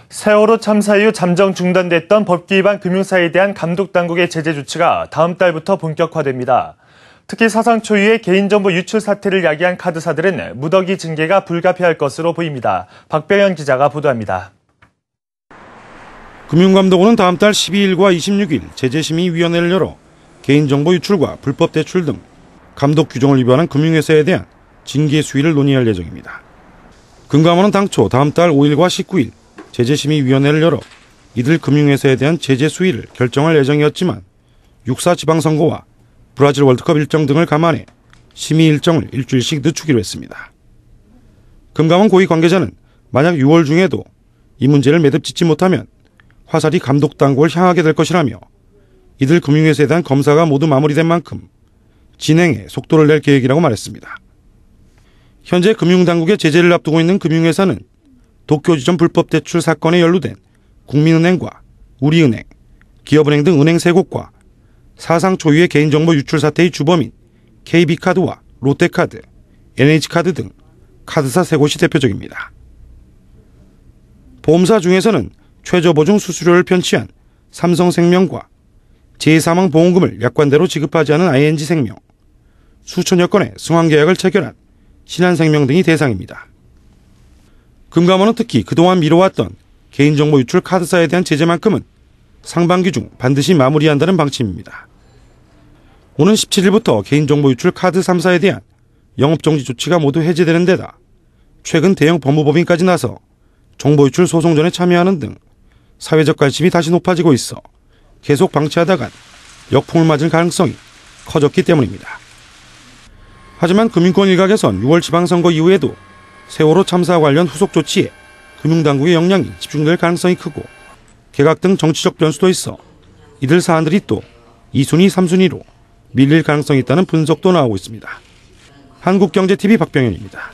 세월호 참사 이후 잠정 중단됐던 법규 위반 금융사에 대한 감독당국의 제재 조치가 다음 달부터 본격화됩니다. 특히 사상 초유의 개인정보 유출 사태를 야기한 카드사들은 무더기 징계가 불가피할 것으로 보입니다. 박병현 기자가 보도합니다. 금융감독원은 다음 달 12일과 26일 제재심의위원회를 열어 개인정보 유출과 불법 대출 등 감독 규정을 위반한 금융회사에 대한 징계 수위를 논의할 예정입니다. 금감원은 당초 다음 달 5일과 19일 제재심의위원회를 열어 이들 금융회사에 대한 제재 수위를 결정할 예정이었지만 6.4 지방선거와 브라질 월드컵 일정 등을 감안해 심의 일정을 일주일씩 늦추기로 했습니다. 금감원 고위 관계자는 만약 6월 중에도 이 문제를 매듭짓지 못하면 화살이 감독당국을 향하게 될 것이라며 이들 금융회사에 대한 검사가 모두 마무리된 만큼 진행에 속도를 낼 계획이라고 말했습니다. 현재 금융당국의 제재를 앞두고 있는 금융회사는 도쿄지점 불법 대출 사건에 연루된 국민은행과 우리은행, 기업은행 등 은행 3곳과 사상 초유의 개인정보 유출 사태의 주범인 KB카드와 롯데카드, NH카드 등 카드사 3곳이 대표적입니다. 보험사 중에서는 최저보증 수수료를 편취한 삼성생명과 제3항보험금을 약관대로 지급하지 않은 ING생명, 수천여 건의 승환계약을 체결한 신한생명 등이 대상입니다. 금감원은 특히 그동안 미뤄왔던 개인정보 유출 카드사에 대한 제재만큼은 상반기 중 반드시 마무리한다는 방침입니다. 오는 17일부터 개인정보 유출 카드 3사에 대한 영업정지 조치가 모두 해제되는 데다 최근 대형 법무법인까지 나서 정보 유출 소송전에 참여하는 등 사회적 관심이 다시 높아지고 있어 계속 방치하다간 역풍을 맞을 가능성이 커졌기 때문입니다. 하지만 금융권 일각에선 6월 지방선거 이후에도 세월호 참사 관련 후속 조치에 금융당국의 역량이 집중될 가능성이 크고 개각 등 정치적 변수도 있어 이들 사안들이 또 2순위, 3순위로 밀릴 가능성이 있다는 분석도 나오고 있습니다. 한국경제TV 박병현입니다.